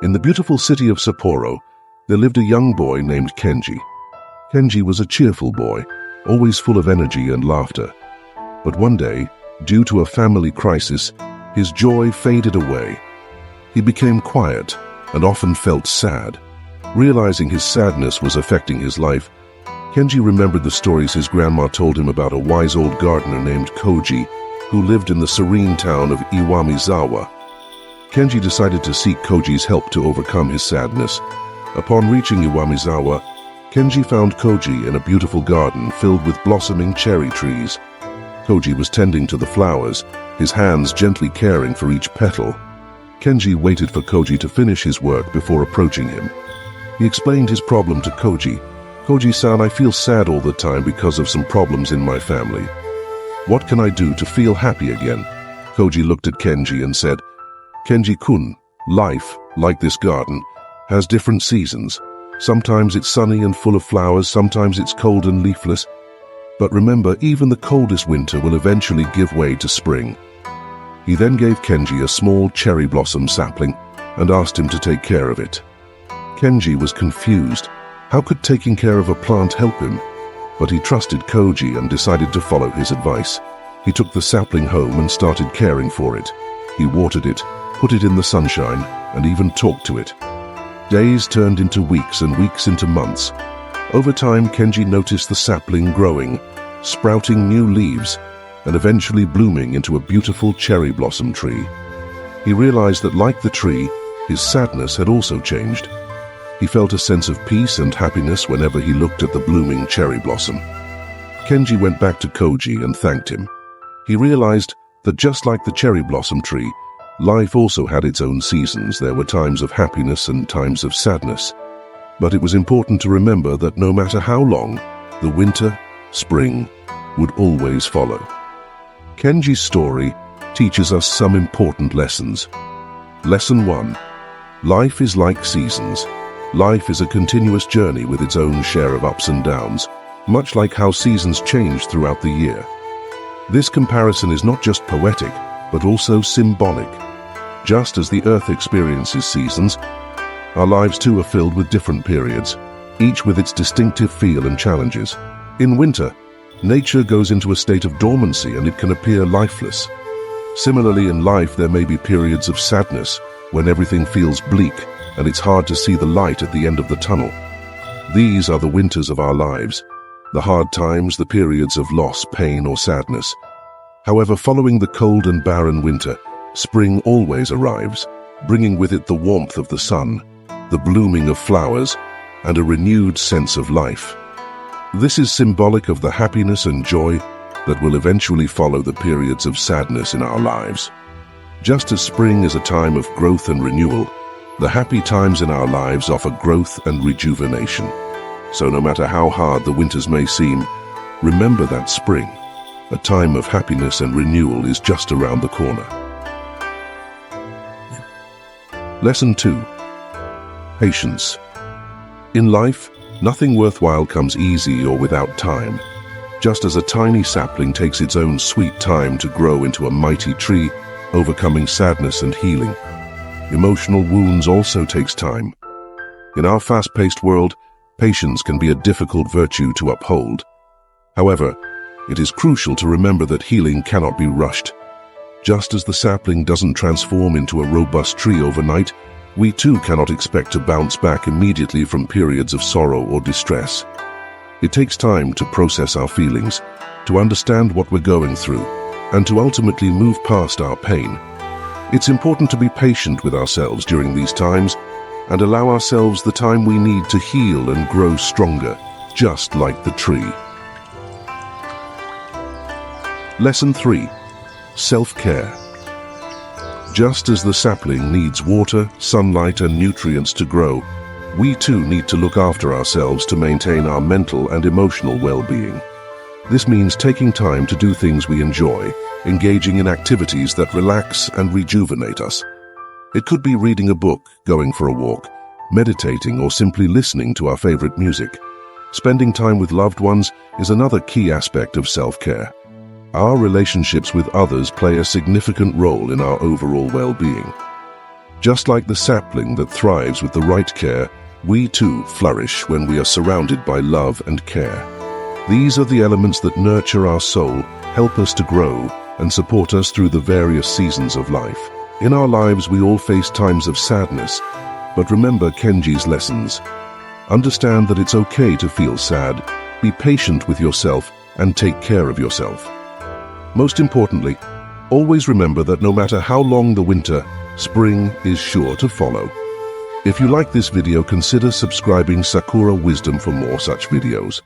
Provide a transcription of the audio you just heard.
In the beautiful city of Sapporo, there lived a young boy named Kenji. Kenji was a cheerful boy, always full of energy and laughter. But one day, due to a family crisis, his joy faded away. He became quiet and often felt sad. Realizing his sadness was affecting his life, Kenji remembered the stories his grandma told him about a wise old gardener named Koji, who lived in the serene town of Iwamizawa. Kenji decided to seek Koji's help to overcome his sadness. Upon reaching Iwamizawa, Kenji found Koji in a beautiful garden filled with blossoming cherry trees. Koji was tending to the flowers, his hands gently caring for each petal. Kenji waited for Koji to finish his work before approaching him. He explained his problem to Koji. "Koji-san, I feel sad all the time because of some problems in my family. What can I do to feel happy again?" Koji looked at Kenji and said, "Kenji-kun, life, like this garden, has different seasons. Sometimes it's sunny and full of flowers, sometimes it's cold and leafless. But remember, even the coldest winter will eventually give way to spring." He then gave Kenji a small cherry blossom sapling and asked him to take care of it. Kenji was confused. How could taking care of a plant help him? But he trusted Koji and decided to follow his advice. He took the sapling home and started caring for it. He watered it, put it in the sunshine, and even talked to it. Days turned into weeks and weeks into months. Over time, Kenji noticed the sapling growing, sprouting new leaves, and eventually blooming into a beautiful cherry blossom tree. He realized that, like the tree, his sadness had also changed. He felt a sense of peace and happiness whenever he looked at the blooming cherry blossom. Kenji went back to Koji and thanked him. He realized that just like the cherry blossom tree, life also had its own seasons. There were times of happiness and times of sadness. But it was important to remember that no matter how long, the winter, spring, would always follow. Kenji's story teaches us some important lessons. Lesson 1. Life is like seasons. Life is a continuous journey with its own share of ups and downs, much like how seasons change throughout the year. This comparison is not just poetic, but also symbolic. Just as the earth experiences seasons, our lives too are filled with different periods, each with its distinctive feel and challenges. In winter, nature goes into a state of dormancy and it can appear lifeless. Similarly, in life there may be periods of sadness when everything feels bleak and it's hard to see the light at the end of the tunnel. These are the winters of our lives, the hard times, the periods of loss, pain, or sadness. However, following the cold and barren winter, spring always arrives, bringing with it the warmth of the sun, the blooming of flowers, and a renewed sense of life. This is symbolic of the happiness and joy that will eventually follow the periods of sadness in our lives. Just as spring is a time of growth and renewal, the happy times in our lives offer growth and rejuvenation. So no matter how hard the winters may seem, remember that spring, a time of happiness and renewal, is just around the corner. Lesson 2. Patience. In life, nothing worthwhile comes easy or without time. Just as a tiny sapling takes its own sweet time to grow into a mighty tree, overcoming sadness and healing, emotional wounds also takes time. In our fast-paced world, patience can be a difficult virtue to uphold. However, it is crucial to remember that healing cannot be rushed. Just as the sapling doesn't transform into a robust tree overnight, we too cannot expect to bounce back immediately from periods of sorrow or distress. It takes time to process our feelings, to understand what we're going through, and to ultimately move past our pain. It's important to be patient with ourselves during these times and allow ourselves the time we need to heal and grow stronger, just like the tree. Lesson 3. Self-care. Just as the sapling needs water, sunlight, and nutrients to grow, we too need to look after ourselves to maintain our mental and emotional well-being. This means taking time to do things we enjoy, engaging in activities that relax and rejuvenate us. It could be reading a book, going for a walk, meditating, or simply listening to our favorite music. Spending time with loved ones is another key aspect of self-care. Our relationships with others play a significant role in our overall well-being. Just like the sapling that thrives with the right care, we too flourish when we are surrounded by love and care. These are the elements that nurture our soul, help us to grow, and support us through the various seasons of life. In our lives, we all face times of sadness, but remember Kenji's lessons. Understand that it's okay to feel sad, be patient with yourself, and take care of yourself. Most importantly, always remember that no matter how long the winter, spring is sure to follow. If you like this video, consider subscribing Sakura Wisdom for more such videos.